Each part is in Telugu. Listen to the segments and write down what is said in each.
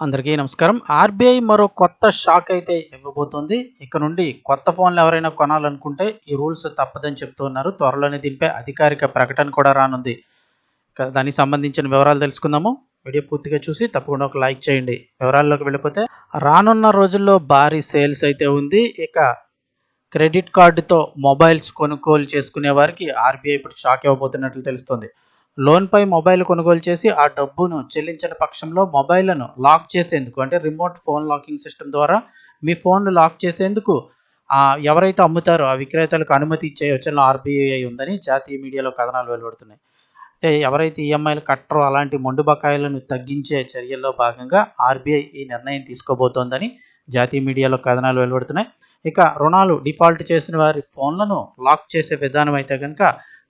అందరికీ నమస్కారం. ఆర్‌బీఐ మరో కొత్త షాక్ అయితే ఇవ్వబోతోంది. ఇక నుండి కొత్త ఫోన్‌లు ఎవరైనా కొనాలనుకుంటే ఈ రూల్స్ తప్పదని చెప్తూ ఉన్నారు. త్వరలోనే దీనిపై అధికారిక ప్రకటన కూడా రానుంది. దానికి సంబంధించిన వివరాలు తెలుసుకుందాము. వీడియో పూర్తిగా చూసి తప్పకుండా ఒక లైక్ చేయండి. వివరాల్లోకి వెళ్ళిపోతే రానున్న రోజుల్లో భారీ సేల్స్ అయితే ఉంది. ఇక క్రెడిట్ కార్డుతో మొబైల్స్ కొనుగోలు చేసుకునే వారికి ఆర్‌బీఐ ఇప్పుడు షాక్ ఇవ్వబోతున్నట్లు తెలుస్తోంది. లోన్‌పై మొబైల్ కొనుగోలు చేసి ఆ డబ్బును చెల్లించని పక్షంలో మొబైల్‌లను లాక్ చేసేందుకు అంటే రిమోట్ ఫోన్ లాకింగ్ సిస్టమ్ ద్వారా మీ ఫోన్‌ను లాక్ చేసేందుకు ఎవరైతే అమ్ముతారో ఆ విక్రేతలకు అనుమతి ఇచ్చే యోచనలో ఆర్‌బీఐ ఉందని జాతీయ మీడియాలో కథనాలు వెలువడుతున్నాయి. అయితే ఎవరైతే ఈఎంఐలు కట్టరో అలాంటి మొండి బకాయిలను తగ్గించే చర్యల్లో భాగంగా ఆర్‌బీఐ ఈ నిర్ణయం తీసుకోబోతోందని జాతీయ మీడియాలో కథనాలు వెలువడుతున్నాయి. ఇక రుణాలు డిఫాల్ట్ చేసిన వారి ఫోన్లను లాక్ చేసే విధానం అయితే కనుక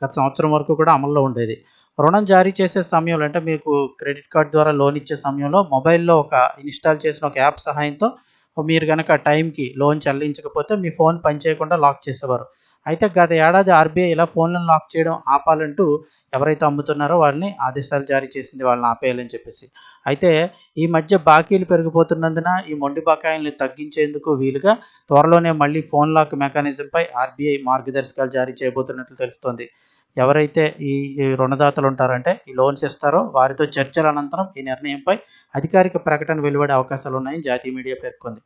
గత సంవత్సరం వరకు కూడా అమల్లో ఉండేది. రుణం జారీ చేసే సమయంలో అంటే మీకు క్రెడిట్ కార్డ్ ద్వారా లోన్ ఇచ్చే సమయంలో మొబైల్‌లో ఇన్‌స్టాల్ చేసిన ఒక యాప్ సహాయంతో మీరు గనక టైంకి లోన్ చెల్లించకపోతే మీ ఫోన్ పనిచేయకుండా లాక్ చేసేవారు. అయితే గత ఏడాది ఆర్‌బీఐ ఇలా ఫోన్‌లను లాక్ చేయడం ఆపాలంటూ ఎవరైతే అమ్ముతున్నారో వాళ్ళని ఆదేశాలు జారీ చేసింది వాళ్ళని ఆపేయాలని చెప్పేసి. అయితే ఈ మధ్య బాకీలు పెరిగిపోతున్నందున ఈ మొండి బకాయిల్ని తగ్గించేందుకు వీలుగా త్వరలోనే మళ్ళీ ఫోన్ లాక్ మెకానిజంపై ఆర్‌బీఐ మార్గదర్శకాలు జారీ చేయబోతున్నట్లు తెలుస్తోంది. ఎవరైతే ఈ రుణదాతలు ఉంటారంటే ఈ లోన్స్ ఇస్తారో వారితో చర్చల అనంతరం ఈ నిర్ణయంపై అధికారిక ప్రకటన వెలువడే అవకాశాలున్నాయని జాతీయ మీడియా పేర్కొంది.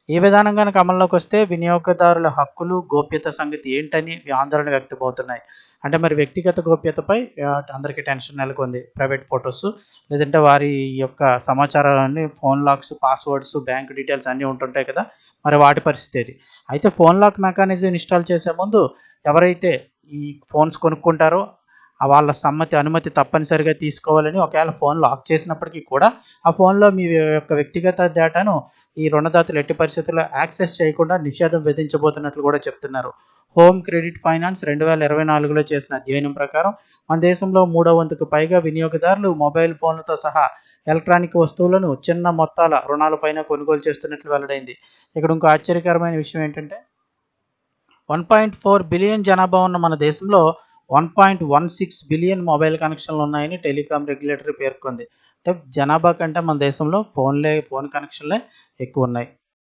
ఈ విధానం గనక అమల్లోకి వస్తే వినియోగదారుల హక్కులు, గోప్యత సంగతి ఏంటని ఆందోళన వ్యక్తమవుతున్నాయి. అంటే మరి వ్యక్తిగత గోప్యతపై అందరికీ టెన్షన్ నెలకొంది. ప్రైవేట్ ఫోటోస్ లేదంటే వారి యొక్క సమాచారాలన్నీ phone locks, passwords, bank details అన్నీ ఉంటుంటాయి కదా! మరి వాటి పరిస్థితి ఏది? అయితే ఫోన్ లాక్ మెకానిజం ఇన్‌స్టాల్ చేసే ముందు ఎవరైతే ఈ ఫోన్స్ కొనుక్కుంటారో వాళ్ళ అనుమతి తప్పనిసరిగా తీసుకోవాలని ఒకవేళ ఫోన్ లాక్ చేసినప్పటికీ కూడా ఆ ఫోన్‌లో మీ యొక్క వ్యక్తిగత డేటాను ఈ రుణదాతలు ఎట్టి పరిస్థితుల్లో యాక్సెస్ చేయకుండా నిషేధం విధించబోతున్నట్లు కూడా చెప్తున్నారు. హోమ్ క్రెడిట్ ఫైనాన్స్ 2024లో చేసిన అధ్యయనం ప్రకారం మన దేశంలో మూడో వంతుకు పైగా వినియోగదారులు మొబైల్ ఫోన్లతో సహా ఎలక్ట్రానిక్ వస్తువులను చిన్న మొత్తాల రుణాలపైన కొనుగోలు చేస్తున్నట్లు వెల్లడైంది. ఇక్కడ ఇంకో ఆశ్చర్యకరమైన విషయం ఏంటంటే 1.4 బిలియన్ జనాభా ఉన్న మన దేశంలో 1.16 బిలియన్ మొబైల్ కనెక్షన్లు ఉన్నాయని టెలికాం రెగ్యులేటరీ పేర్కొంది. అంటే జనాభా కంటే మన దేశంలో ఫోన్ కనెక్షన్లే ఎక్కువ ఉన్నాయి.